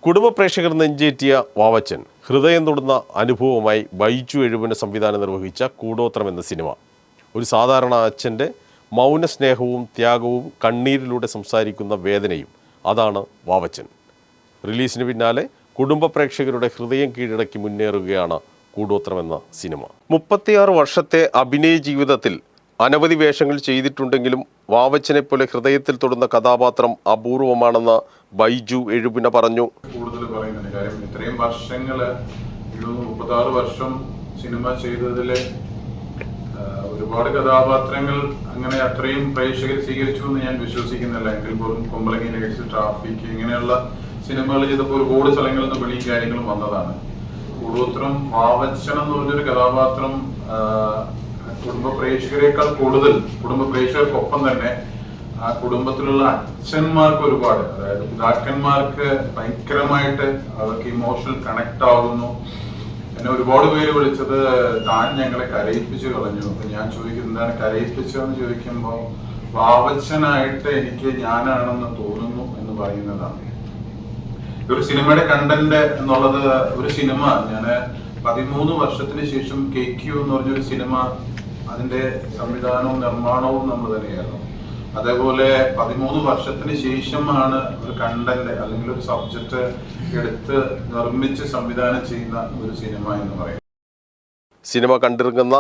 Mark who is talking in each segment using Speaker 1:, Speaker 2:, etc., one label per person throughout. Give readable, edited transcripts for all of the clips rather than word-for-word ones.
Speaker 1: കുടുംബ പ്രേക്ഷകർ നെഞ്ചേറ്റിയ വാവച്ചൻ ഹൃദയം തൊടുന്ന അനുഭവമായി ബൈജു എഴുപുന സംവിധാനം നിർവഹിച്ച കൂടോത്രം എന്ന സിനിമ. ഒരു സാധാരണ അച്ഛൻ്റെ മൗന സ്നേഹവും ത്യാഗവും കണ്ണീരിലൂടെ സംസാരിക്കുന്ന വേദനയും അതാണ് വാവച്ചൻ. റിലീസിന് പിന്നാലെ കുടുംബ പ്രേക്ഷകരുടെ ഹൃദയം കീഴടക്കി മുന്നേറുകയാണ് കൂടോത്രം എന്ന സിനിമ. 36 വർഷത്തെ അഭിനയ ജീവിതത്തിൽ അനവധി വേഷങ്ങൾ ചെയ്തിട്ടുണ്ടെങ്കിലും വാവച്ചനെ പോലെ ഹൃദയത്തിൽ തൊടുന്ന കഥാപാത്രം അപൂർവമാണെന്ന് ബൈജു എഴുപുന പറഞ്ഞു.
Speaker 2: കൂടുതൽ പറയുന്നതിന് കാര്യം ഇത്രയും വർഷങ്ങള് 36 വർഷം സിനിമ ചെയ്തതില് ഒരുപാട് കഥാപാത്രങ്ങൾ അങ്ങനെ അത്രയും പ്രേക്ഷകർ സ്വീകരിച്ചു എന്ന് ഞാൻ വിശ്വസിക്കുന്നില്ല. എങ്കിൽ പോലും കൊമ്പളങ്ങി നൈറ്റ്സ്, ട്രാഫിക് ഇങ്ങനെയുള്ള സിനിമകൾ ചെയ്തപ്പോൾ ഒരുപാട് സ്ഥലങ്ങളിൽ നിന്ന് വിളിയും കാര്യങ്ങളും വന്നതാണ്. കൂടോത്രം വാവച്ചൻ എന്ന് പറഞ്ഞൊരു കഥാപാത്രം കുടുംബ പ്രേക്ഷകരെക്കാൾ കൂടുതൽ കുടുംബ പ്രേക്ഷകർക്കൊപ്പം തന്നെ ആ കുടുംബത്തിലുള്ള അച്ഛന്മാർക്ക് ഒരുപാട്, അതായത് പിതാക്കന്മാർക്ക് ഭയങ്കരമായിട്ട് അവർക്ക് ഇമോഷണൽ കണക്ട് ആകുന്നു. എന്നെ ഒരുപാട് പേര് വിളിച്ചത് താൻ ഞങ്ങളെ കരയിപ്പിച്ചു കളഞ്ഞു. അപ്പൊ ഞാൻ ചോദിക്കുന്നത് എന്താണ് കരയിപ്പിച്ചതെന്ന് ചോദിക്കുമ്പോൾ വാവച്ചനായിട്ട് എനിക്ക് ഞാനാണെന്ന് തോന്നുന്നു എന്ന് പറയുന്നതാണ്. ഒരു സിനിമയുടെ കണ്ടന്റ് എന്നുള്ളത്, ഒരു സിനിമ ഞാൻ 13 വർഷത്തിന് ശേഷം KQ എന്ന് പറഞ്ഞൊരു സിനിമ, അതിന്റെ സംവിധാനവും നിർമ്മാണവും നമ്മൾ തന്നെയായിരുന്നു. അതേപോലെ 13 വർഷത്തിന് ശേഷമാണ് ഒരു കണ്ടന്റ് അല്ലെങ്കിൽ ഒരു സബ്ജക്റ്റ് എടുത്ത് നിർമ്മിച്ച് സംവിധാനം ചെയ്യുന്ന ഒരു സിനിമ എന്ന് പറയുന്നത്.
Speaker 1: സിനിമ കണ്ടിറങ്ങുന്ന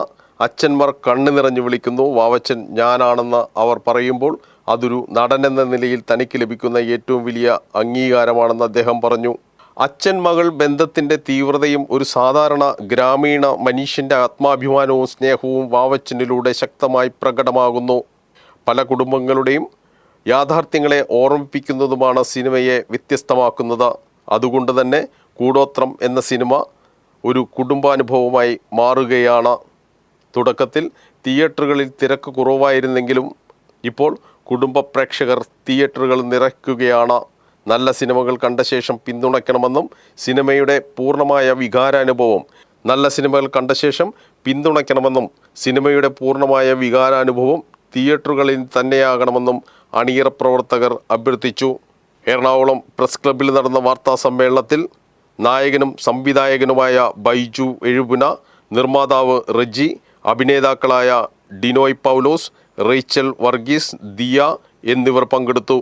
Speaker 1: അച്ഛന്മാർ കണ്ണു നിറഞ്ഞു വിളിക്കുന്നു. വാവച്ചൻ ഞാനാണെന്ന് അവർ പറയുമ്പോൾ അതൊരു നടൻ എന്ന നിലയിൽ തനിക്ക് ലഭിക്കുന്ന ഏറ്റവും വലിയ അംഗീകാരമാണെന്ന് അദ്ദേഹം പറഞ്ഞു. അച്ഛൻ മകൾ ബന്ധത്തിൻ്റെ തീവ്രതയും ഒരു സാധാരണ ഗ്രാമീണ മനുഷ്യൻ്റെ ആത്മാഭിമാനവും സ്നേഹവും വാവച്ചനിലൂടെ ശക്തമായി പ്രകടമാകുന്നു. പല കുടുംബങ്ങളുടെയും യാഥാർത്ഥ്യങ്ങളെ ഓർമ്മിപ്പിക്കുന്നതുമാണ് സിനിമയെ വ്യത്യസ്തമാക്കുന്നത്. അതുകൊണ്ട് തന്നെ കൂടോത്രം എന്ന സിനിമ ഒരു കുടുംബാനുഭവമായി മാറുകയാണ്. തുടക്കത്തിൽ തിയേറ്ററുകളിൽ തിരക്ക് കുറവായിരുന്നെങ്കിലും ഇപ്പോൾ കുടുംബ പ്രേക്ഷകർ തിയേറ്ററുകൾ നിറയ്ക്കുകയാണ്. നല്ല സിനിമകൾ കണ്ട ശേഷം പിന്തുണയ്ക്കണമെന്നും സിനിമയുടെ പൂർണ്ണമായ വികാരാനുഭവം സിനിമയുടെ പൂർണ്ണമായ വികാരാനുഭവം തിയേറ്ററുകളിൽ തന്നെയാകണമെന്നും അണിയറ പ്രവർത്തകർ അഭ്യർത്ഥിച്ചു. എറണാകുളം പ്രസ് ക്ലബ്ബിൽ നടന്ന വാർത്താ സമ്മേളനത്തിൽ നായകനും സംവിധായകനുമായ ബൈജു എഴുപുന, നിർമ്മാതാവ് റെജി, അഭിനേതാക്കളായ ഡിനോയ് പൗലോസ്, റേച്ചൽ വർഗീസ്, ദിയ എന്നിവർ പങ്കെടുത്തു.